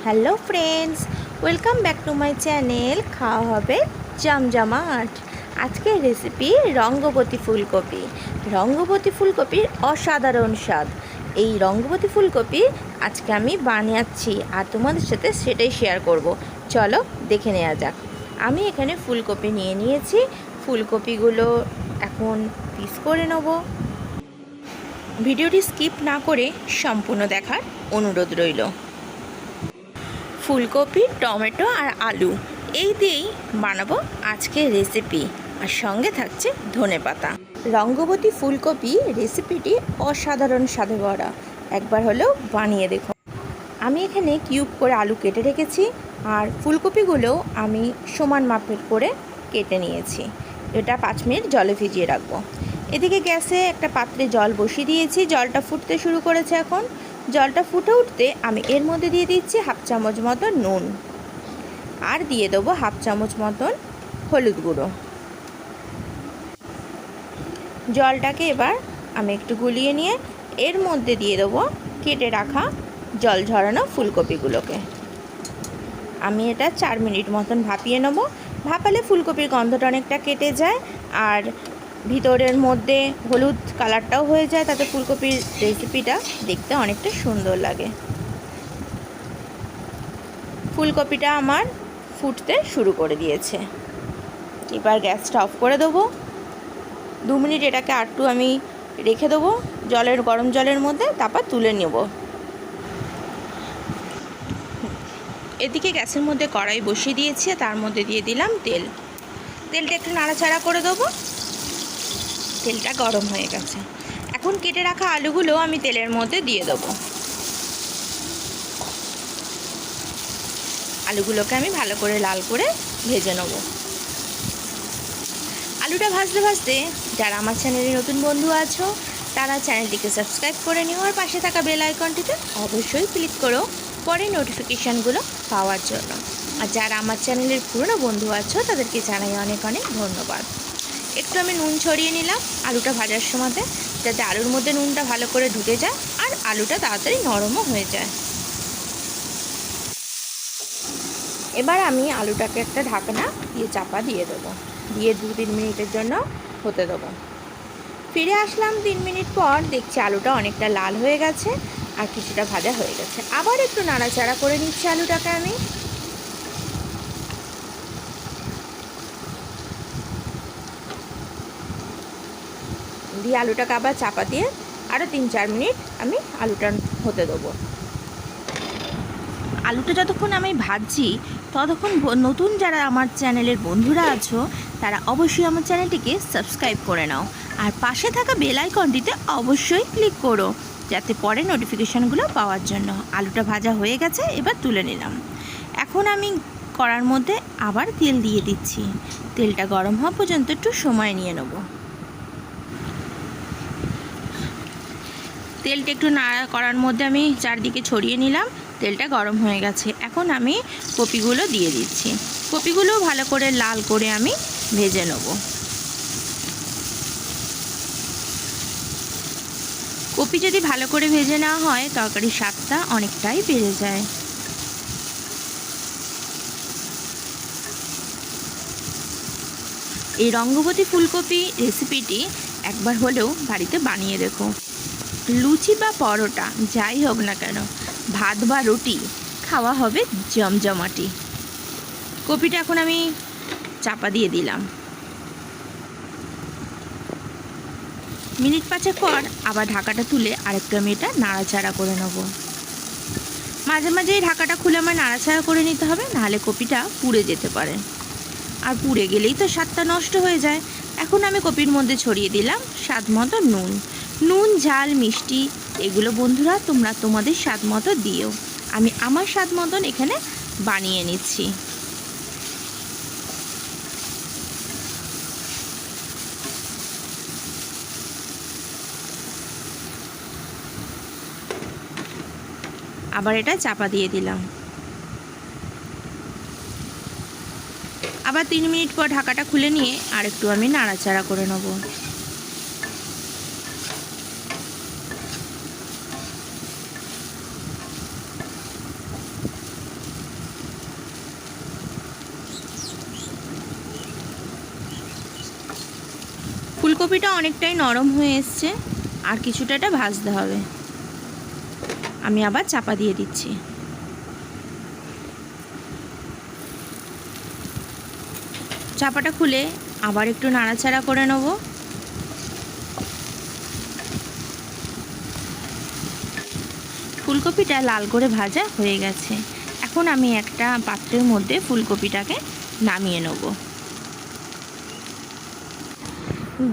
Hello friends, welcome back to my channel. খাওয়া হবে জমজমাট। আজকের রেসিপি রঙ্গবতী ফুলকপি। রঙ্গবতী ফুলকপির অসাধারণ স্বাদ। এই রঙ্গবতী ফুলকপি আজকে আমি বানাচ্ছি আর তোমাদের সাথে সেটাই শেয়ার করব। চলো দেখে নেওয়া যাক। আমি এখানে ফুলকপি নিয়ে নিয়েছি। ফুলকপিগুলো এখন পিস করে নেব। ভিডিওটি স্কিপ না করে সম্পূর্ণ দেখার অনুরোধ রইল। ফুলকপি, টমেটো আর আলু এই দিয়েই বানাবো আজকের রেসিপি, আর সঙ্গে থাকছে ধনেপাতা। রঙ্গবতী ফুলকপি রেসিপিটি অসাধারণ স্বাদে ভরা, একবার হলেও বানিয়ে দেখুন। আমি এখানে কিউব করে আলু কেটে রেখেছি আর ফুলকপিগুলোও আমি সমান মাপের করে কেটে নিয়েছি। এটা 5 মিনিট জলে ভিজিয়ে রাখবো। এদিকে গ্যাসে একটা পাত্রে জল বসিয়ে দিয়েছি। জলটা ফুটতে শুরু করেছে। এখন জলটা ফুটে উঠতে আমি এর মধ্যে দিয়ে দিচ্ছি 1/2 চামচ মতন নুন, আর দিয়ে দেবো 1/2 চামচ মতন হলুদ গুঁড়ো। জলটাকে এবার আমি একটু গুলিয়ে নিয়ে এর মধ্যে দিয়ে দেবো কেটে রাখা জল ঝরানো ফুলকপিগুলোকে। আমি এটা 4 মিনিট মতন ভাপিয়ে নেব। ভাপালে ফুলকপির গন্ধটা অনেকটা কেটে যায় আর ভিতরের মধ্যে হলুদ কালারটাও হয়ে যায়, তাতে ফুলকপির রেসিপিটা দেখতে অনেকটা সুন্দর লাগে। ফুলকপিটা আমার ফুটতে শুরু করে দিয়েছে। এবার গ্যাসটা অফ করে দেবো। 2 মিনিট এটাকে আরটু আমি রেখে দেবো গরম জলের মধ্যে, তারপর তুলে নেব। এদিকে গ্যাসের মধ্যে কড়াই বসিয়ে দিয়েছি, তার মধ্যে দিয়ে দিলাম তেল। তেলটা একটু নাড়াচাড়া করে দেবো। তেলটা গরম হয়ে গেছে। এখন কেটে রাখা আলুগুলো আমি তেলের মধ্যে দিয়ে দেবো। আলুগুলোকে আমি ভালো করে লাল করে ভেজে নেব। আলুটা ভাজতে ভাজতে যারা আমার চ্যানেলে নতুন বন্ধু আছো তারা চ্যানেলটিকে সাবস্ক্রাইব করে নিও, আর পাশে থাকা বেল আইকনটিতে অবশ্যই ক্লিক করো পরে নোটিফিকেশানগুলো পাওয়ার জন্য। আর যারা আমার চ্যানেলের পুরনো বন্ধু আছো তাদেরকে জানাই অনেক অনেক ধন্যবাদ। একটু আমি নুন ছড়িয়ে নিলাম আলুটা ভাজার সময়, যাতে আলুর মধ্যে নুনটা ভালো করে ঢুকে যায় আর আলুটা তাড়াতাড়ি নরমও হয়ে যায়। এবার আমি আলুটাকে একটা ঢাকনা দিয়ে চাপা দিয়ে দেবো, দিয়ে 2-3 মিনিটের জন্য হতে দেবো। ফিরে আসলাম 3 মিনিট পর। দেখছি আলুটা অনেকটা লাল হয়ে গেছে আর কিছুটা ভাজা হয়ে গেছে। আবার একটু নাড়াচাড়া করে নিচ্ছি আলুটাকে আমি। দিয়ে আলুটাকে আবার চাপা দিয়ে আরও 3-4 মিনিট আমি আলুটা হতে দেবো। আলুটা যতক্ষণ আমি ভাজছি ততক্ষণ নতুন যারা আমার চ্যানেলের বন্ধুরা আছো তারা অবশ্যই আমার চ্যানেলটিকে সাবস্ক্রাইব করে নাও, আর পাশে থাকা বেল আইকনটিতে অবশ্যই ক্লিক করো যাতে পরে নোটিফিকেশানগুলো পাওয়ার জন্য। আলুটা ভাজা হয়ে গেছে, এবার তুলে নিলাম। এখন আমি কড়ার মধ্যে আবার তেল দিয়ে দিচ্ছি। তেলটা গরম হওয়া পর্যন্ত একটু সময় নিয়ে নেব। তেলটা একটু নাড়া করার মধ্যে আমি চারদিকে ছড়িয়ে নিলাম। তেলটা গরম হয়ে গেছে। এখন আমি কপিগুলো দিয়ে দিচ্ছি। কপিগুলো ভালো করে লাল করে আমি ভেজে নেব। কপি যদি ভালো করে ভেজে নেওয়া হয় তরকারির স্বাদটা অনেকটাই বেড়ে যায়। এই রঙ্গবতী ফুলকপি রেসিপিটি একবার হলেও বাড়িতে বানিয়ে দেখো। লুচি বা পরোটা যাই হোক না কেন, ভাত বা রুটি খাওয়া হবে জমজমাটি। কপিটা এখন আমি চাপা দিয়ে দিলাম। মিনিট 5 পর আবার ঢাকাটা তুলে আরেকটু আমি এটা নাড়াচাড়া করে নেব। মাঝে মাঝে এই ঢাকাটা খুলে আমার নাড়াচাড়া করে নিতে হবে, নাহলে কপিটা পুড়ে যেতে পারে, আর পুড়ে গেলেই তো স্বাদটা নষ্ট হয়ে যায়। এখন আমি কপির মধ্যে ছড়িয়ে দিলাম স্বাদ মতো নুন। নুন, ঝাল, মিষ্টি এগুলো বন্ধুরা তোমরা তোমাদের স্বাদ মতো দিও। আমি আমার স্বাদ মতন এখানে বানিয়ে নিচ্ছি। আবার এটা চাপা দিয়ে দিলাম। আবার 3 মিনিট পর ঢাকাটা খুলে নিয়ে আরেকটু আমি নাড়াচাড়া করে নেব। ফুলকপিটা অনেকটাই নরম হয়ে এসছে, আর কিছুটা এটা ভাজতে হবে। আমি আবার চাপা দিয়ে দিচ্ছি। চাপাটা খুলে আবার একটু নাড়াচাড়া করে নেব। ফুলকপিটা লাল করে ভাজা হয়ে গেছে। এখন আমি একটা পাত্রের মধ্যে ফুলকপিটাকে নামিয়ে নেব।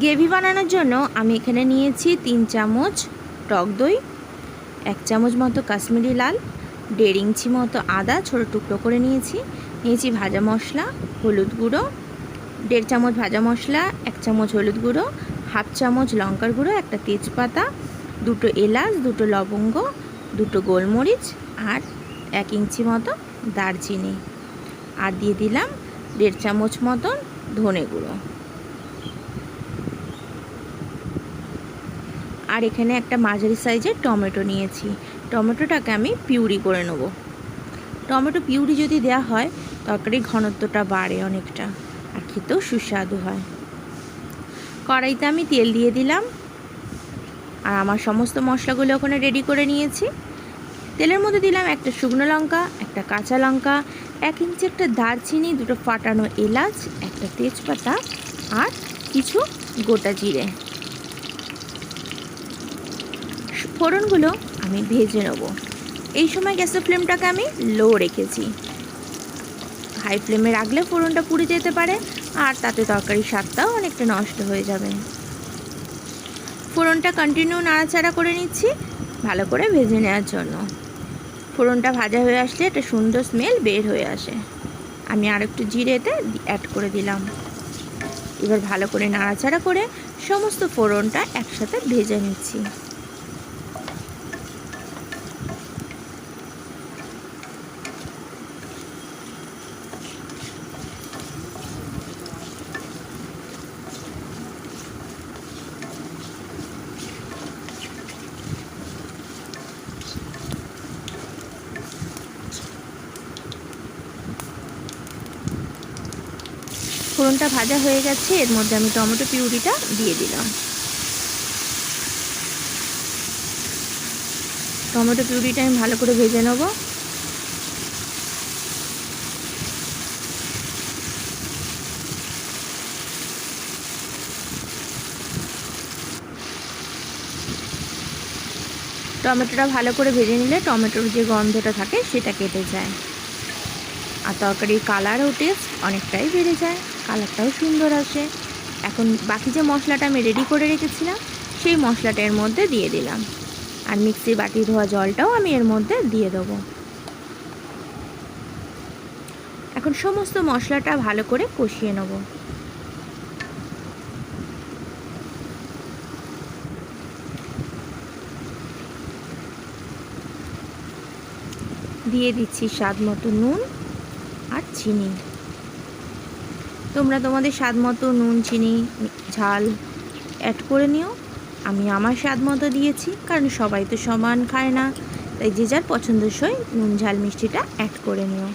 গ্রেভি বানানোর জন্য আমি এখানে নিয়েছি 3 চামচ টক দই, 1 চামচ মতো কাশ্মীরি লাল, 1.5 ইঞ্চি মতো আদা ছোটো টুকরো করে নিয়েছি ভাজা মশলা, হলুদ গুঁড়ো 1.5 চামচ ভাজা মশলা, 1 চামচ হলুদ গুঁড়ো, 1/2 চামচ লঙ্কার গুঁড়ো, একটা তেজপাতা, 2টো এলাচ, 2টো লবঙ্গ, 2টো গোলমরিচ আর 1 ইঞ্চি মতো দারচিনি, আর দিয়ে দিলাম 1.5 চামচ মতন ধনে গুঁড়ো। আর এখানে একটা মাঝারি সাইজের টমেটো নিয়েছি। টমেটোটাকে আমি পিউরি করে নেব। টমেটো পিউরি যদি দেওয়া হয় তরকারির ঘনত্বটা বাড়ে অনেকটা, আর খেতেও সুস্বাদু হয়। কড়াইতে আমি তেল দিয়ে দিলাম, আর আমার সমস্ত মশলাগুলো ওখানে রেডি করে নিয়েছি। তেলের মধ্যে দিলাম একটা শুকনো লঙ্কা, একটা কাঁচা লঙ্কা, 1 ইঞ্চি একটা দারচিনি, 2টো ফাটানো এলাচ, একটা তেজপাতা আর কিছু গোটা জিরে। ফোড়নগুলো আমি ভেজে নেব। এই সময় গ্যাসের ফ্লেমটাকে আমি লো রেখেছি। হাই ফ্লেমে রাখলে ফোড়নটা পুড়ে যেতে পারে, আর তাতে তরকারির স্বাদটাও অনেকটা নষ্ট হয়ে যাবে। ফোড়নটা কন্টিনিউ নাড়াচাড়া করে নিচ্ছি ভালো করে ভেজে নেওয়ার জন্য। ফোড়নটা ভাজা হয়ে আসলে একটা সুন্দর স্মেল বের হয়ে আসে। আমি আর একটু জিরেতে অ্যাড করে দিলাম। এবার ভালো করে নাড়াচাড়া করে সমস্ত ফোড়নটা একসাথে ভেজে নিচ্ছি। ফোড়নটা ভাজা হয়ে গেছে, এর মধ্যে আমি টমেটো পিউরিটা দিয়ে দিলাম। টমেটো পিউরিটা আমি ভালো করে ভেজে নেব। টমেটোটা ভালো করে ভেজে নিলে টমেটোর যে গন্ধটা থাকে সেটা কেটে যায়, আর তরকারির কালার ও টেস্ট অনেকটাই বেড়ে যায়, কালারটাও সুন্দর আসে। এখন বাকি যে মশলাটা আমি রেডি করে রেখেছিলাম সেই মশলাটা এর মধ্যে দিয়ে দিলাম, আর মিক্সির বাটি ধোয়া জলটাও আমি এর মধ্যে দিয়ে দেবো। এখন সমস্ত মশলাটা ভালো করে কষিয়ে নেব। দিয়ে দিচ্ছি স্বাদ মতো নুন আর চিনি। তোমরা তোমাদের স্বাদ মতো নুন, চিনি, ঝাল অ্যাড করে নিও। আমি আমার স্বাদ মতো দিয়েছি, কারণ সবাই তো সমান খায় না, তাই যে যার পছন্দসই নুন, ঝাল, মিষ্টিটা অ্যাড করে নিও।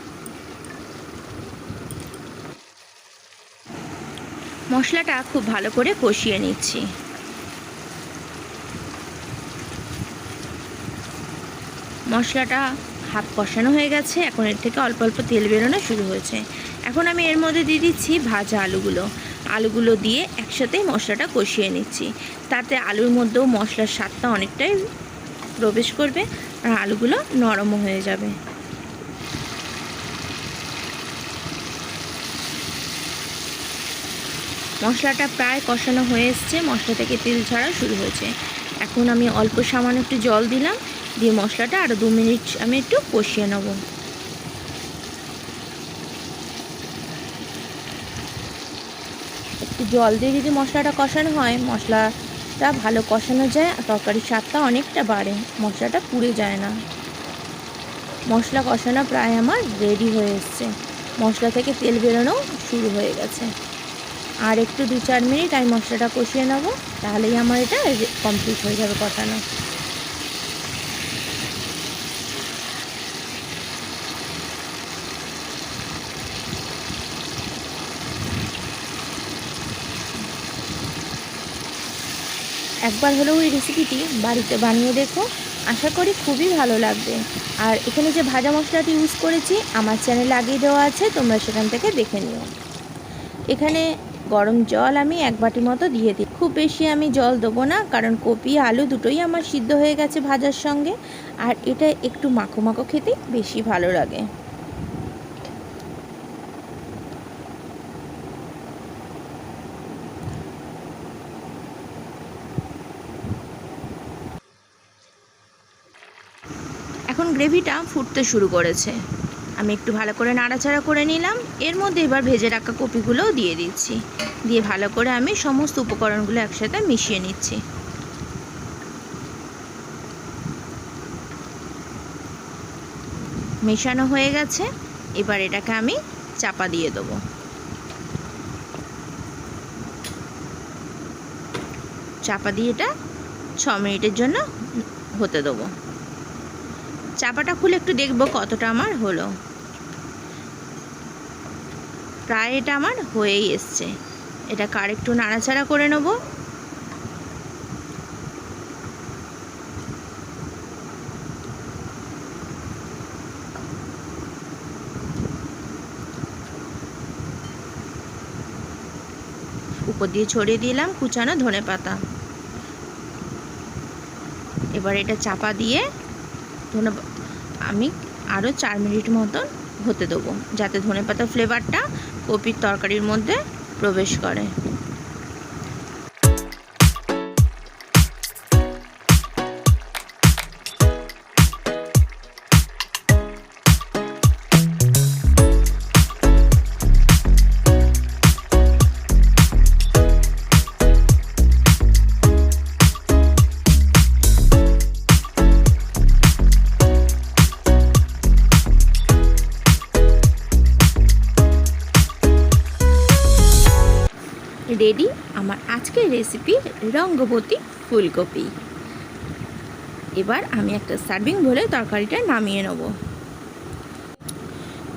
মশলাটা খুব ভালো করে কষিয়ে নিচ্ছি। মশলাটা হাফ কষানো হয়ে গেছে, এখন এর থেকে অল্প অল্প তেল বেরোনো শুরু হয়েছে। এখন আমি এর মধ্যে দিয়ে দিচ্ছি ভাজা আলুগুলো দিয়ে একসাথেই মশলাটা কষিয়ে নিচ্ছি। তাতে আলুর মধ্যেও মশলার স্বাদটা অনেকটাই প্রবেশ করবে, আর আলুগুলো নরমও হয়ে যাবে। মশলাটা প্রায় কষানো হয়ে এসছে, মশলা থেকে তেল ছাড়া শুরু হয়েছে। এখন আমি অল্প সামান্য একটু জল দিলাম, দিয়ে মশলাটা আরও 2 মিনিট আমি একটু কষিয়ে নেব। একটু জল দিয়ে যদি মশলাটা কষানো হয়, মশলাটা ভালো কষানো যায়, তরকারির স্বাদটা অনেকটা বাড়ে, মশলাটা পুড়ে যায় না। মশলা কষানো প্রায় আমার রেডি হয়ে এসছে, মশলা থেকে তেল বেরোনো শুরু হয়ে গেছে। আর একটু 2-4 মিনিট আমি মশলাটা কষিয়ে নেব, তাহলেই আমার এটা কমপ্লিট হয়ে যাবে কষানো। একবার হলেও এই রেসিপিটি বাড়িতে বানিয়ে দেখো, আশা করি খুবই ভালো লাগবে। আর এখানে যে ভাজা মশলাটি ইউজ করেছি আমার চ্যানেলে আগেই দেওয়া আছে, তোমরা সেখান থেকে দেখে নিও। এখানে গরম জল আমি 1 বাটি মতো দিয়ে দিই। খুব বেশি আমি জল দেবো না, কারণ কপি আলু দুটোই আমার সিদ্ধ হয়ে গেছে ভাজার সঙ্গে। আর এটা একটু মাখো মাখো খেতে বেশি ভালো লাগে। এখন গ্রেভিটা ফুটতে শুরু করেছে। আমি একটু ভালো করে নাড়াচাড়া করে নিলাম। এর মধ্যে এবার ভেজে রাখা কপিগুলোও দিয়ে দিচ্ছি। দিয়ে ভালো করে আমি সমস্ত উপকরণগুলো একসাথে মিশিয়ে নিচ্ছি। মেশানো হয়ে গেছে। এবার এটাকে আমি চাপা দিয়ে দেবো। চাপা দিয়ে এটা 6 মিনিটের জন্য হতে দেবো। চাপাটা খুলে একটু দেখবো কতটা আমার হলো। প্রায় এটা আমার হয়েই এসছে। এটাকে আরেকটু নাড়াচাড়া করে নেব। উপর দিয়ে ছড়িয়ে দিলাম কুচানো ধনেপাতা। এবার এটা চাপা দিয়ে আমি আরও 4 মিনিট মতন হতে দেবো, যাতে ধনেপাতার ফ্লেভারটা কপির তরকারির মধ্যে প্রবেশ করে। রেডি আমার আজকের রেসিপি রঙ্গবতী ফুলকপি। এবার আমি একটা সার্ভিং বলে তরকারিটা নামিয়ে নেব।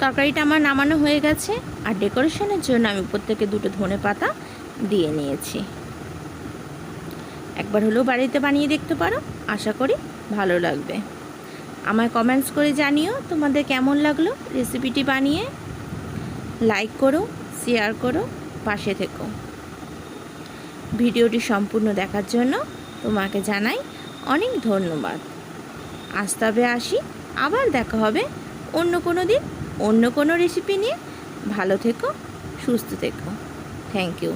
তরকারিটা আমার নামানো হয়ে গেছে। আর ডেকোরেশনের জন্য আমি উপর থেকে 2টো ধনেপাতা দিয়ে নিয়েছি। একবার হলেও বাড়িতে বানিয়ে দেখতে পারো, আশা করি ভালো লাগবে। আমায় কমেন্টস করে জানিও তোমাদের কেমন লাগলো রেসিপিটি বানিয়ে। লাইক করো, শেয়ার করো, পাশে থেকো। ভিডিওটি সম্পূর্ণ দেখার জন্য তোমাকে জানাই অনেক ধন্যবাদ। আজ তবে আসি, আবার দেখা হবে অন্য কোনো দিন অন্য কোনো রেসিপি নিয়ে। ভালো থেকো, সুস্থ থেকো। Thank you.